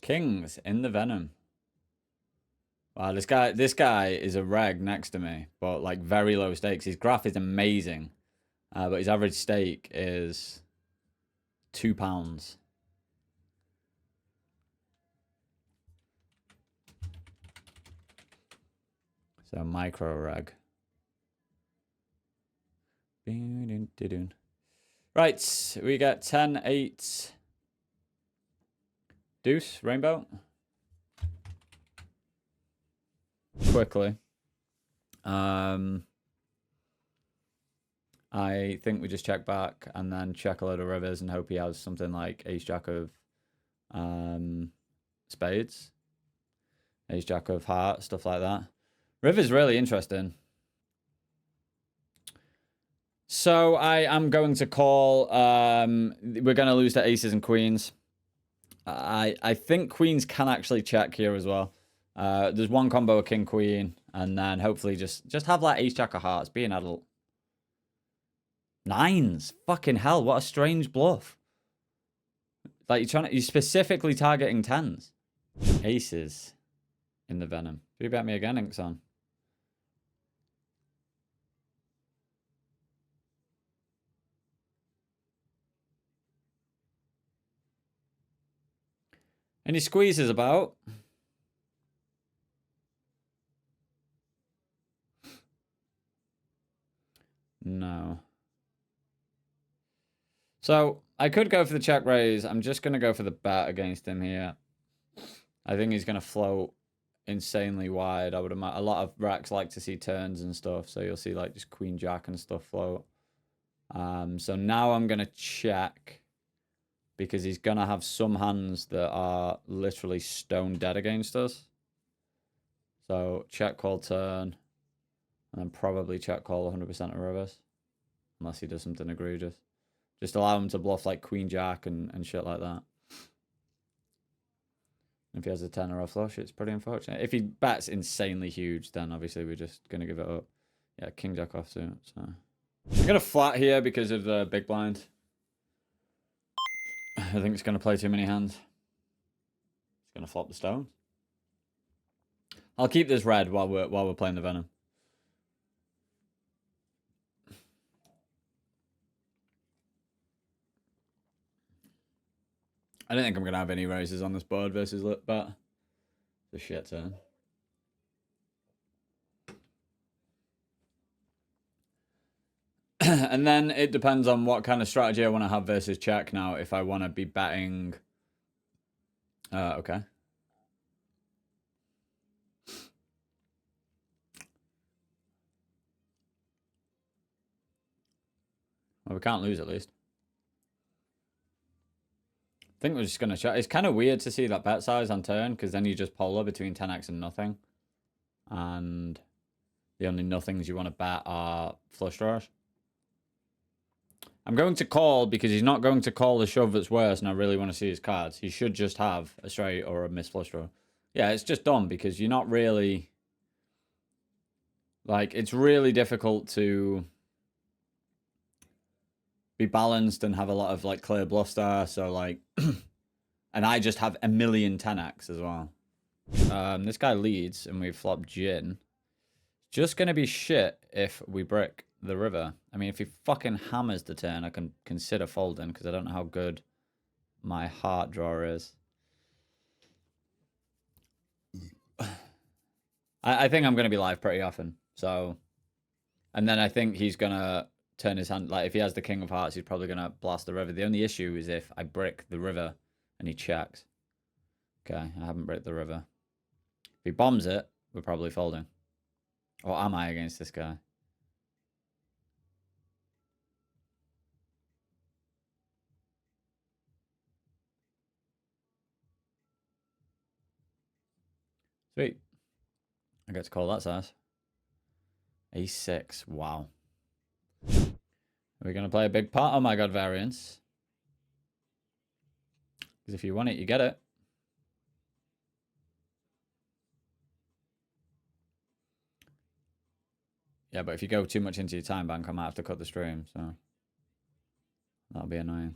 Kings in the Venom. Wow, this guy is a reg next to me, but like very low stakes. His graph is amazing, but his average stake is £2. So micro reg. Right, we get 10, 8, deuce, rainbow. Quickly. I think we just check back and then check a load of rivers and hope he has something like ace jack of spades, ace jack of hearts, stuff like that. River's really interesting. So I am going to call. We're going to lose to aces and queens. I think queens can actually check here as well. There's one combo of king queen, and then hopefully just have like ace jack of hearts. Be an adult. Nines, fucking hell! What a strange bluff. Like you're specifically targeting tens. Aces in the Venom. Do bet me again, Inkson. Any squeezes about? No. So I could go for the check raise. I'm just going to go for the bet against him here. I think he's going to float insanely wide. I would imagine a lot of racks like to see turns and stuff. So you'll see like just queen jack and stuff float. So now I'm going to check because he's going to have some hands that are literally stone dead against us. So check call turn and then probably check call 100% of rivers unless he does something egregious. Just allow him to bluff like queen jack and shit like that. If he has a 10 or a flush, it's pretty unfortunate. If he bets insanely huge, then obviously we're just going to give it up. Yeah, king jack offsuit. So I'm going to flat here because of the big blind. I think it's going to play too many hands. It's going to flop the stones. I'll keep this red while we're playing the Venom. I don't think I'm going to have any raises on this board versus lit bet. It's a shit turn. And then it depends on what kind of strategy I want to have versus check now. If I want to be betting... okay. Well, we can't lose at least. I think we're just going to check. It's kind of weird to see that bet size on turn because then you just polar between 10x and nothing. And the only nothings you want to bet are flush draws. I'm going to call because he's not going to call the shove that's worse and I really want to see his cards. He should just have a straight or a missed flush draw. Yeah, it's just dumb because you're not really... Like, it's really difficult to be balanced and have a lot of like clear bluff star. So like, and I just have a million 10x as well. This guy leads and we flop gin. Just gonna be shit if we brick the river. I mean, if he fucking hammers the turn, I can consider folding because I don't know how good my heart draw is. I think I'm gonna be live pretty often. So, and then I think he's gonna turn his hand, like if he has the king of hearts, he's probably going to blast the river. The only issue is if I brick the river and he checks. Okay, I haven't bricked the river. If he bombs it, we're probably folding. Or am I against this guy? Sweet. I get to call that size. A6, wow. Are we going to play a big pot? Oh my god, variance. Because if you want it, you get it. Yeah, but if you go too much into your time bank, I might have to cut the stream, so that'll be annoying.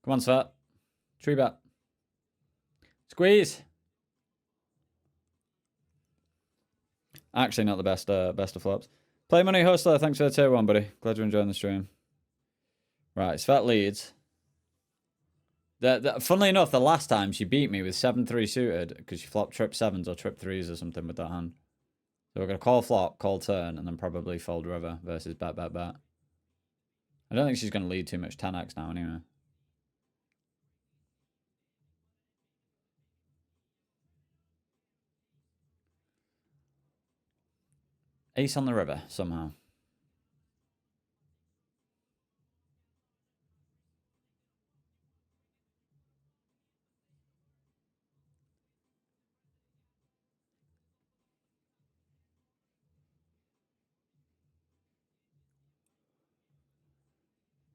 Come on, Svet. Tree bet. Squeeze. Actually, not the best of flops. Play Money Hustler, thanks for the tier 1, buddy. Glad you're enjoying the stream. Right, Svet leads. Funnily enough, the last time she beat me with 7-3 suited because she flopped trip 7s or trip 3s or something with that hand. So we're going to call flop, call turn, and then probably fold river versus bet. I don't think she's going to lead too much 10x now anyway. Ace on the river, somehow.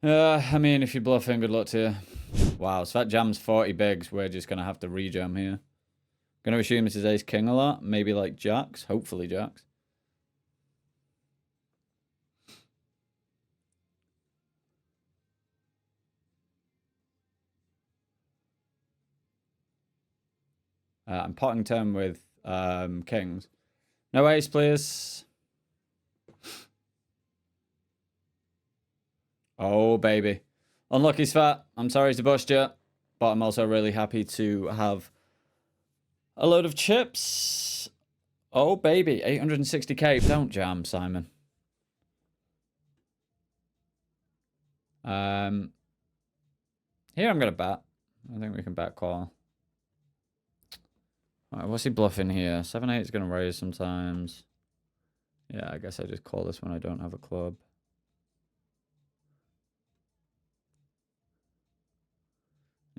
I mean, if you're bluffing, good luck to you. Wow, so that jam's 40 bigs. We're just going to have to rejam here. Going to assume this is ace king a lot. Maybe like jacks. Hopefully jacks. I'm potting turn with kings. No ace, please. Oh, baby. Unlucky Svat. I'm sorry to bust you, but I'm also really happy to have a load of chips. Oh, baby. 860k. Don't jam, Simon. Here I'm going to bet. I think we can bet call. Alright, what's he bluffing here? 7-8 is going to raise sometimes. Yeah, I guess I just call this when I don't have a club.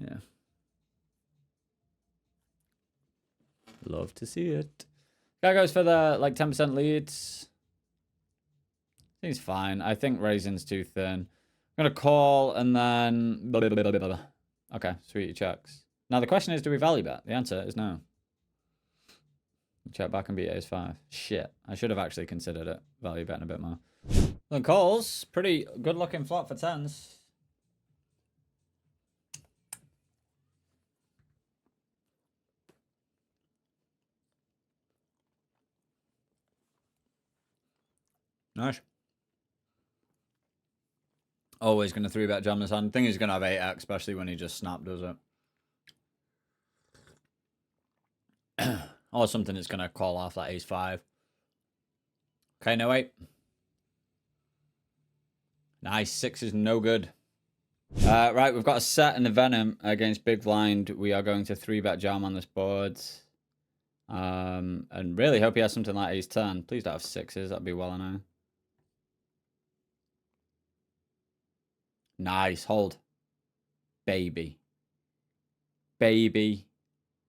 Yeah. Love to see it. Guy goes for the, like, 10% leads. He's fine. I think raising's too thin. I'm going to call and then... Okay, sweet, he checks. Now, the question is, do we value bet? The answer is no. Check back and beat ace 5. Shit. I should have actually considered it. Value betting a bit more. The calls. Pretty good looking flop for 10s. Nice. Always going to 3-bet jam this hand. I think he's going to have 8x, especially when he just snap does it. Or something that's going to call off that ace 5. Okay, no 8. Nice. 6 is no good. Right, we've got a set in the Venom against Big Blind. We are going to 3-bet jam on this board. And really hope he has something like ace 10. Please don't have 6s. That'd be well enough. Nice. Hold. Baby. Baby.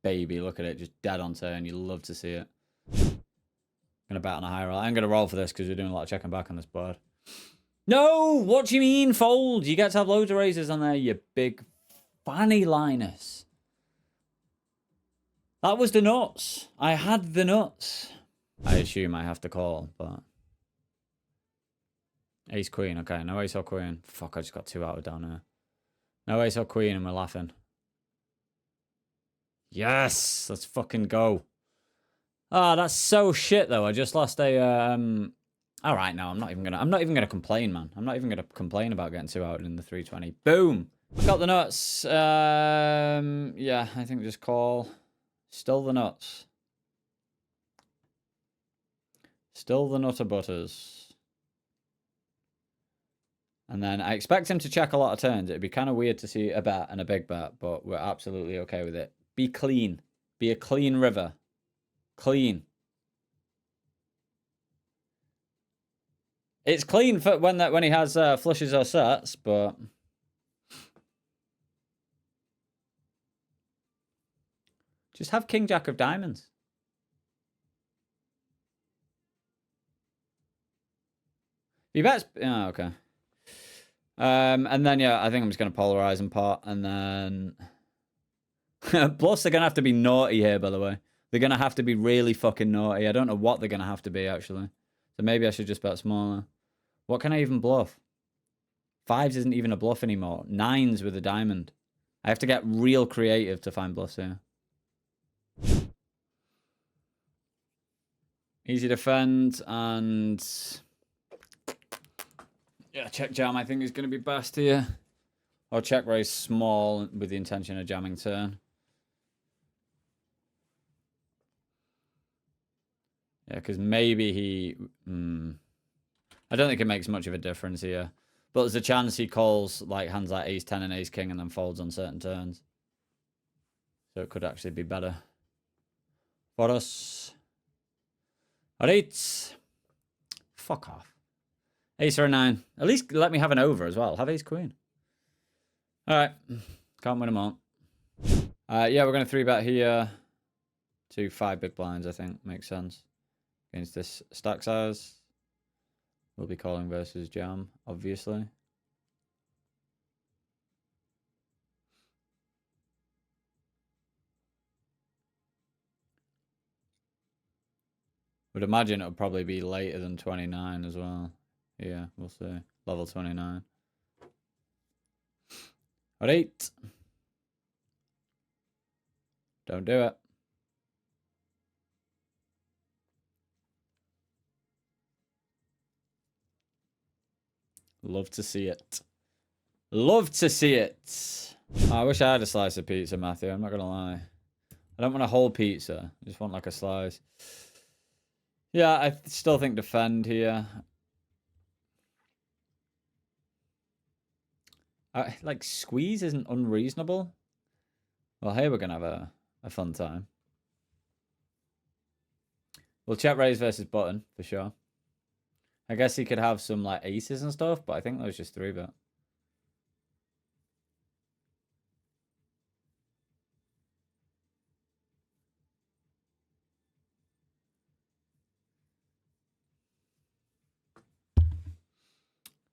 Baby. Look at it. Just dead on turn. You love to see it. Gonna bet on a high roll. I'm gonna roll for this because we're doing a lot of checking back on this board. No! What do you mean, fold? You get to have loads of raises on there, you big fanny Linus. That was the nuts. I had the nuts. I assume I have to call, but... Ace queen. Okay, no ace or queen. Fuck, I just got 2 out of down here. No ace or queen and we're laughing. Yes! Let's fucking go. Ah, that's so shit though. I just lost a alright, no, I'm not even gonna complain, man. I'm not even gonna complain about getting 2 out in the 320. Boom! Got the nuts. Yeah, I think just call. Still the nuts. Still the nutter butters. And then I expect him to check a lot of turns. It'd be kind of weird to see a bet and a big bet, but we're absolutely okay with it. Be clean. Be a clean river. Clean. It's clean for when he has flushes or sets, but just have king jack of diamonds. He bets. Oh, okay. And then yeah, I think I'm just gonna polarize and pot, and then plus they're gonna have to be naughty here, by the way. They're gonna have to be really fucking naughty. I don't know what they're gonna have to be actually. So maybe I should just bet smaller. What can I even bluff? 5s isn't even a bluff anymore. 9s with a diamond. I have to get real creative to find bluffs here. Easy defend and yeah, check jam I think is going to be best here. Or check raise small with the intention of jamming turn. Yeah, because maybe he... I don't think it makes much of a difference here. But there's a chance he calls like hands like ace 10 and ace king and then folds on certain turns. So it could actually be better for us. Alright. Fuck off. Ace or a 9. At least let me have an over as well. Have ace queen. Alright. Can't win them all. Yeah, we're going to 3-bet here to 5 big blinds, I think. Makes sense. Against this stack size. We'll be calling versus jam, obviously. Would imagine it would probably be later than 29 as well. Yeah, we'll see. Level 29. Alright. Don't do it. Love to see it. Love to see it. I wish I had a slice of pizza, Matthew. I'm not going to lie. I don't want a whole pizza. I just want like a slice. Yeah, I still think defend here. Like, squeeze isn't unreasonable. Well, here we're going to have a fun time. We'll check raise versus button, for sure. I guess he could have some, like, aces and stuff, but I think that was just 3-bet.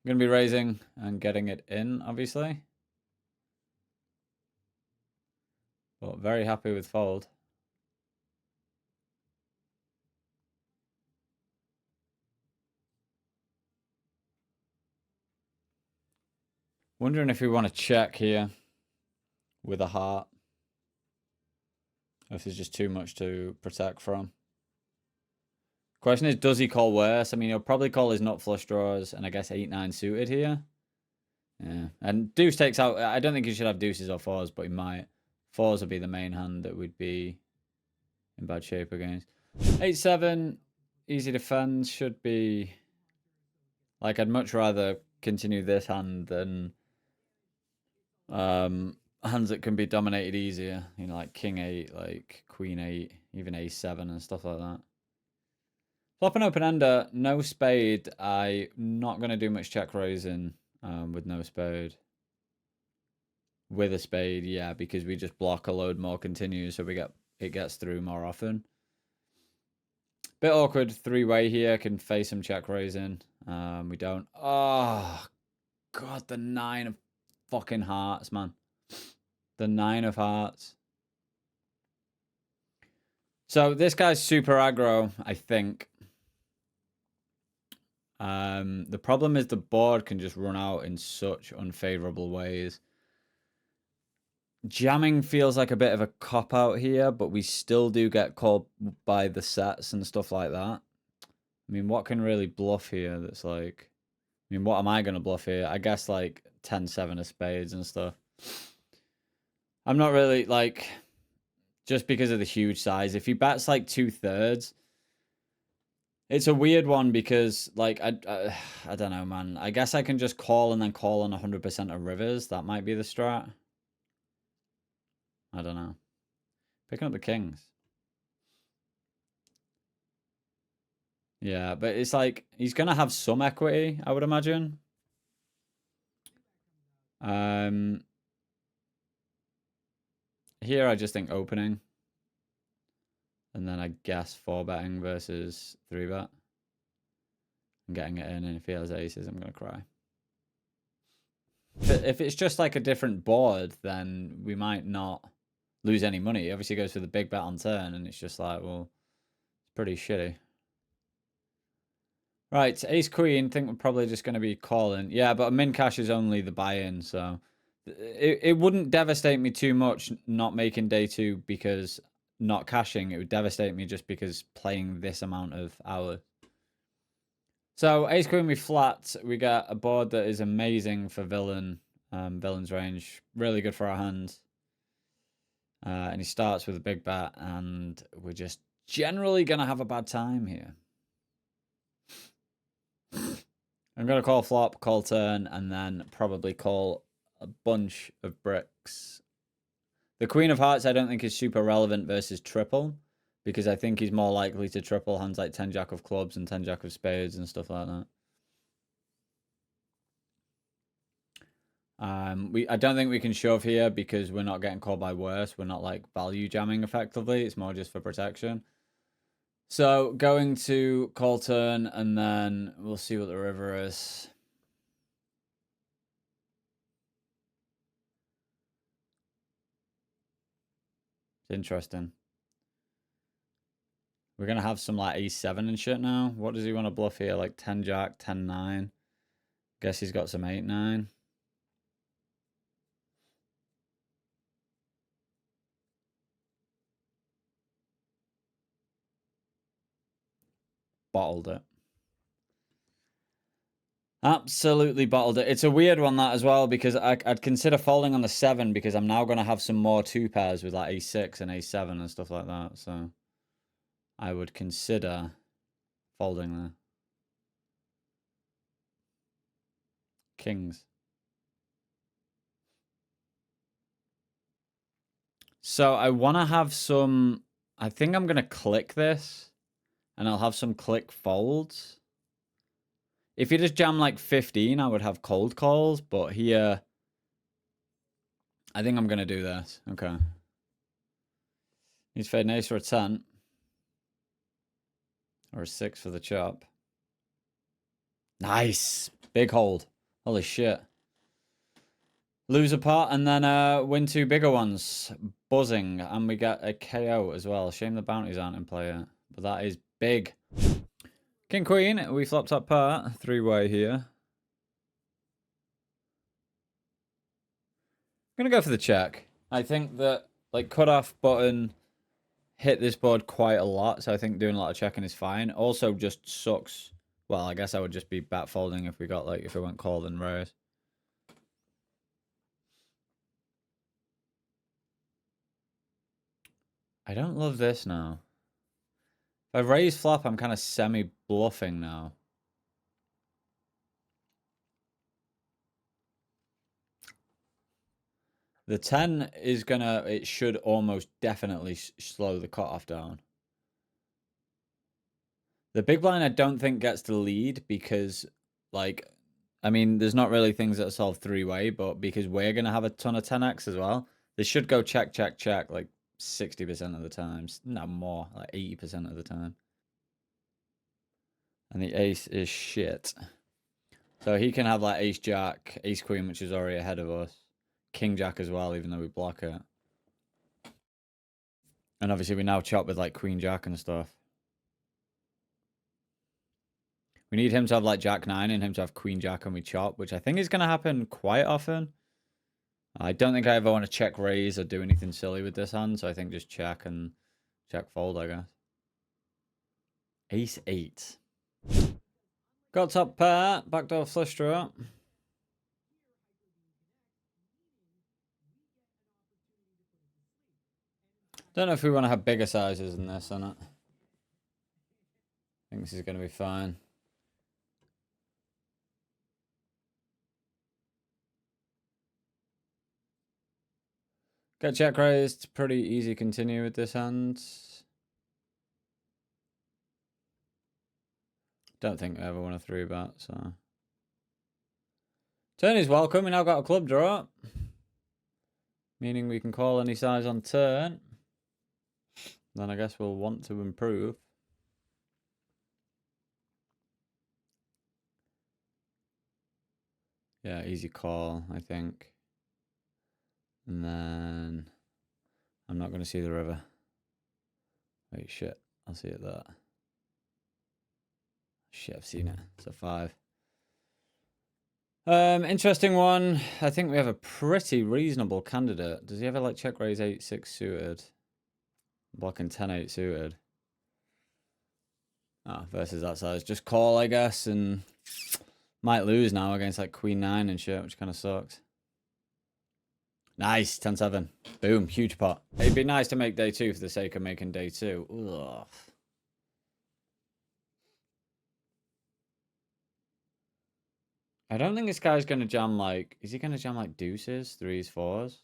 I'm going to be raising and getting it in, obviously. But very happy with fold. Wondering if we want to check here with a heart. Or if there's just too much to protect from. Question is, does he call worse? I mean, he'll probably call his nut flush draws and I guess 8-9 suited here. Yeah. And deuce takes out. I don't think he should have deuces or fours, but he might. Fours would be the main hand that would be in bad shape against. 8-7, easy defense should be... Like, I'd much rather continue this hand than hands that can be dominated easier. You know, like king 8, like queen 8, even a7 and stuff like that. Flop an open ender, no spade. I'm not going to do much check raising with no spade. With a spade, yeah, because we just block a load more continues, so it gets through more often. Bit awkward 3-way here, can face some check raising. We don't. Oh, God, the 9 of fucking hearts, man. The 9 of hearts. So this guy's super aggro, I think. The problem is the board can just run out in such unfavorable ways. Jamming feels like a bit of a cop-out here, but we still do get called by the sets and stuff like that. I mean, what can really bluff here that's like... I mean, what am I going to bluff here? I guess like 10-7 of spades and stuff. I'm not really, like... Just because of the huge size. If he bets like 2/3... It's a weird one because, like, I don't know, man. I guess I can just call and then call on 100% of rivers. That might be the strat. I don't know. Picking up the kings. Yeah, but it's like, he's going to have some equity, I would imagine. Here I just think opening. And then I guess 4-betting versus 3-bet. I'm getting it in, and if he has aces, I'm going to cry. If it's just like a different board, then we might not lose any money. He obviously goes for the big bet on turn, and it's just like, well, it's pretty shitty. Right, ace queen, think we're probably just going to be calling. Yeah, but a min cash is only the buy-in, so It wouldn't devastate me too much not making day 2 because not cashing. It would devastate me just because playing this amount of hours. So ace queen we flat. We get a board that is amazing for villain. Villain's range. Really good for our hands. And he starts with a big bet, and we're just generally going to have a bad time here. I'm going to call flop, call turn, and then probably call a bunch of bricks. The Queen of Hearts I don't think is super relevant versus triple, because I think he's more likely to triple hands like 10 Jack of Clubs and 10 Jack of Spades and stuff like that. I don't think we can shove here because we're not getting called by worse. We're not like value jamming effectively. It's more just for protection. So going to call turn, and then we'll see what the river is. It's interesting. We're going to have some like A7 and shit now. What does he want to bluff here? Like 10 Jack, 10 9. Guess he's got some 8 9. Bottled it. Absolutely bottled it. It's a weird one, that, as well, because I'd consider folding on the 7 because I'm now going to have some more 2 pairs with like A6 and A7 and stuff like that. So I would consider folding there. Kings. So I want to have some... I think I'm going to click this, and I'll have some click folds. If you just jam like 15, I would have cold calls, but here... I think I'm going to do this. Okay. He's fade an ace or a 10. Or a 6 for the chop. Nice. Big hold. Holy shit. Lose a pot and then win 2 bigger ones. Buzzing. And we get a KO as well. Shame the bounties aren't in play yet. But that is big. King Queen. We flopped up part. 3-way here. I'm going to go for the check. I think that like cutoff button hit this board quite a lot. So I think doing a lot of checking is fine. Also just sucks. Well, I guess I would just be bat folding if we got like, if we went call and raise. I don't love this now. If I raise flop, I'm kind of semi-bluffing now. The 10 is gonna... It should almost definitely slow the cutoff down. The big blind I don't think gets the lead because, like... I mean, there's not really things that solve 3-way, but because we're gonna have a ton of 10x as well, they should go check, check, check, like 60% of the times. No, more, like 80% of the time. And the ace is shit. So he can have like ace jack, ace queen, which is already ahead of us. King jack as well, even though we block it. And obviously we now chop with like queen jack and stuff. We need him to have like jack 9 and him to have queen jack and we chop, which I think is going to happen quite often. I don't think I ever want to check raise or do anything silly with this hand, so I think just check and check fold, I guess. Ace 8. Got top pair, backdoor flush draw. Don't know if we want to have bigger sizes than this or not. I think this is going to be fine. Get check raised. Pretty easy continue with this hand. Don't think I ever want a 3-bet, so. Turn is welcome. We now got a club draw. Meaning we can call any size on turn. Then I guess we'll want to improve. Yeah, easy call, I think. And then I'm not going to see the river. Wait, shit. I'll see it there. Shit, I've seen it. It's a 5. Interesting one. I think we have a pretty reasonable candidate. Does he ever like check raise 8-6 suited? Blocking 10-8 suited. Ah, versus that size. Just call, I guess, and might lose now against like Queen 9 and shit, which kind of sucks. Nice, 10-7. Boom, huge pot. It'd be nice to make day 2 for the sake of making day 2. Ugh. I don't think this guy's going to jam like... Is he going to jam like deuces, 3s, 4s?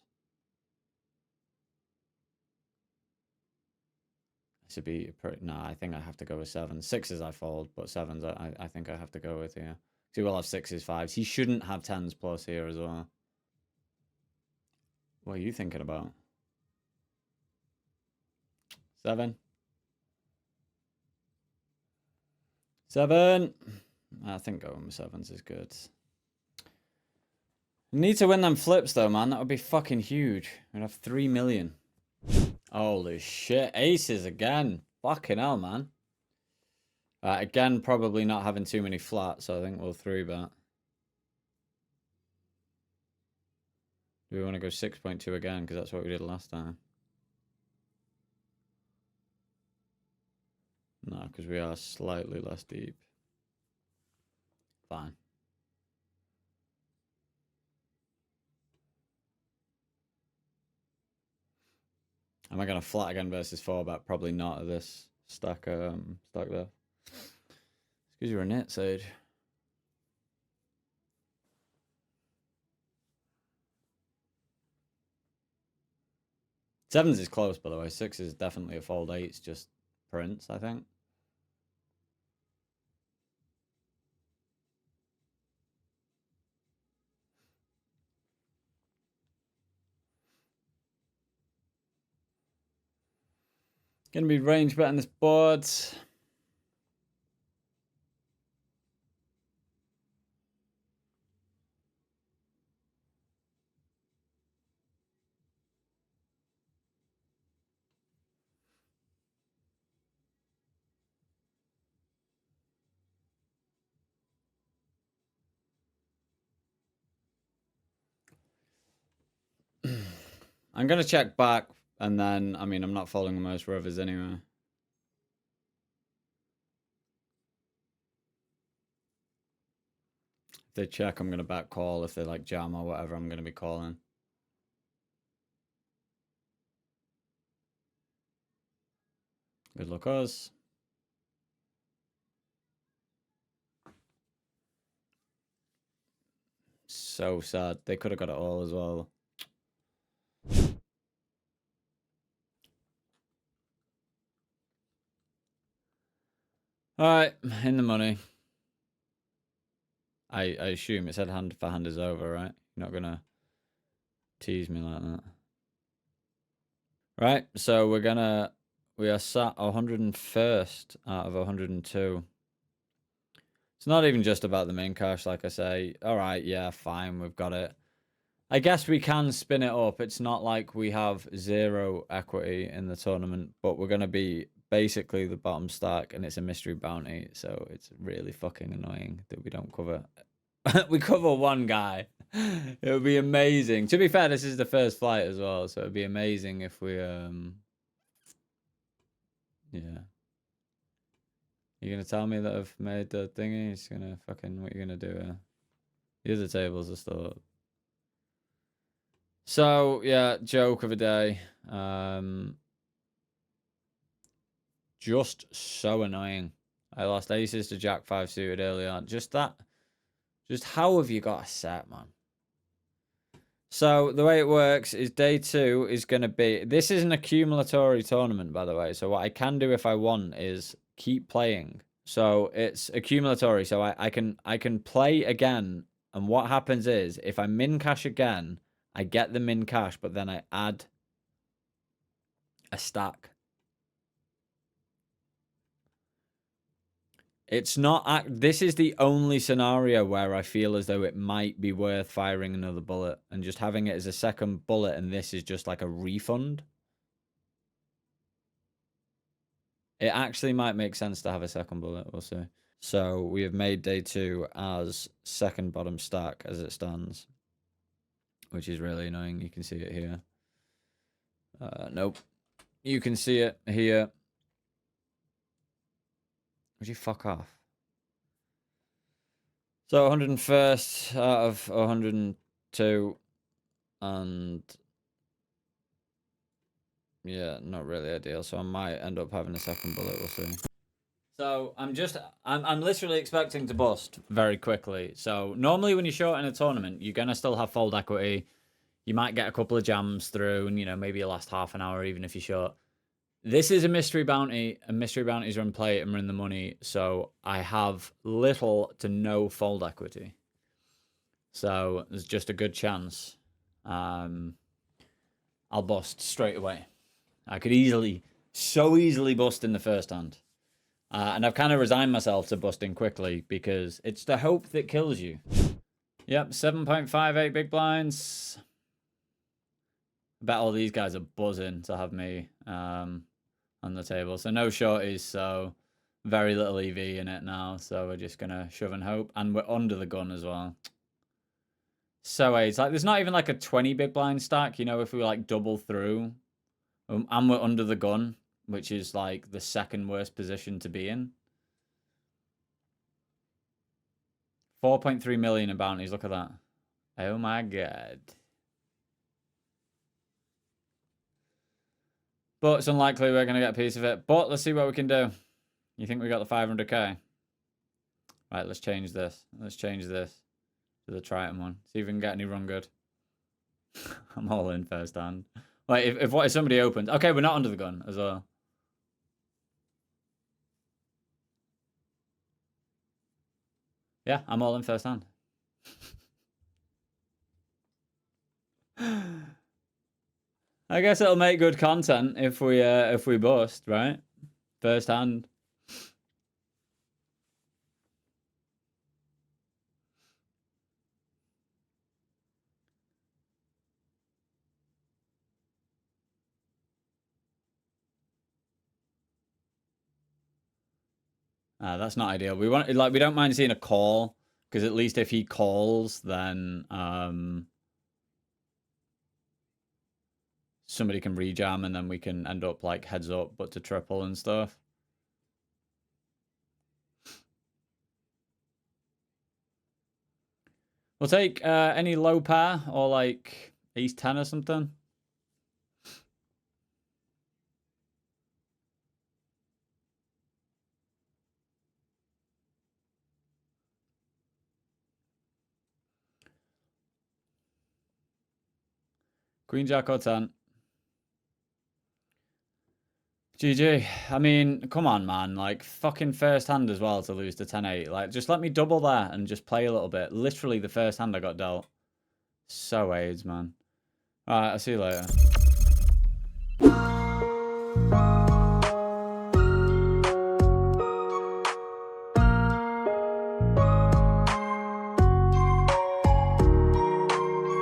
This would be pretty... Nah, I think I have to go with 7s. 6s I fold, but 7s I think I have to go with here. He will have 6s, 5s. He shouldn't have 10s plus here as well. What are you thinking about? 7. 7. I think going with 7s is good. Need to win them flips though, man. That would be fucking huge. We'd have 3 million. Holy shit. Aces again. Fucking hell, man. Again, probably not having too many flats, so I think we'll 3-bet. Do we want to go 6.2 again? Because that's what we did last time. No, because we are slightly less deep. Fine. Am I going to flat again versus 4-bet? Probably not at this stack there. Excuse you, a net, Sage. Sevens is close, by the way. 6 is definitely a fold. 8's just prints, I think. Gonna be range betting this board. I'm gonna check back, and then, I mean, I'm not following most rivers anyway. If they check, I'm gonna back call. If they like jam or whatever, I'm gonna be calling. Good luck us. So sad. They could have got it all as well. Alright, in the money. I assume it said hand for hand is over, right? You're not gonna tease me like that. Right, so we are sat 101st out of 102. It's not even just about the main cash, like I say. Alright, yeah, fine, we've got it. I guess we can spin it up. It's not like we have 0 equity in the tournament, but we're going to be basically the bottom stack, and it's a mystery bounty, so it's really fucking annoying that we don't cover... we cover one guy. It would be amazing. To be fair, this is the first flight as well, so it would be amazing if we... Yeah. You gonna tell me that I've made the thingy? It's gonna fucking... What you gonna do here? The other tables are still up. So, yeah, joke of a day. Just so annoying. I lost aces to Jack 5 suited early on. Just that. Just how have you got a set, man? So, the way it works is day 2 is going to be... This is an accumulatory tournament, by the way. So, what I can do if I want is keep playing. So, it's accumulatory. So, I can play again. And what happens is, if I min cash again... I get the min cash, but then I add a stack. It's not... This is the only scenario where I feel as though it might be worth firing another bullet and just having it as a second bullet, and this is just like a refund. It actually might make sense to have a second bullet, we'll see. So we have made day 2 as second bottom stack as it stands, which is really annoying. You can see it here. Nope. You can see it here. Would you fuck off? So 101st out of 102, and yeah, not really ideal. So I might end up having a second bullet. We'll see. So I'm literally expecting to bust very quickly. So normally when you're short in a tournament, you're gonna still have fold equity. You might get a couple of jams through, and maybe you last half an hour even if you're short. This is a mystery bounty, and mystery bounties are in play and are in the money, so I have little to no fold equity. So there's just a good chance I'll bust straight away. I could so easily bust in the first hand. And I've kind of resigned myself to busting quickly because it's the hope that kills you. Yep, 7.58 big blinds. I bet all these guys are buzzing to have me on the table. So no shorties, so very little EV in it now. So we're just going to shove and hope. And we're under the gun as well. So it's like there's not even like a 20 big blind stack, if we like double through. And we're under the gun, which is like the second worst position to be in. 4.3 million in bounties. Look at that. Oh my god. But it's unlikely we're going to get a piece of it. But let's see what we can do. You think we got the 500k? Right, let's change this. Let's change this to the Triton one. See if we can get any run good. I'm all in first hand. Wait, if somebody opens? Okay, we're not under the gun as well. Yeah, I'm all in first hand. I guess it'll make good content if we bust, right? First hand. That's not ideal. We don't mind seeing a call, because at least if he calls, then somebody can rejam and then we can end up like heads up but to triple and stuff. We'll take any low pair or like ace 10 or something. Queen jack or 10. GG. I mean, come on, man. Like, fucking first hand as well to lose to 10-8. Like, just let me double that and just play a little bit. Literally the first hand I got dealt. So AIDS, man. Alright, I'll see you later.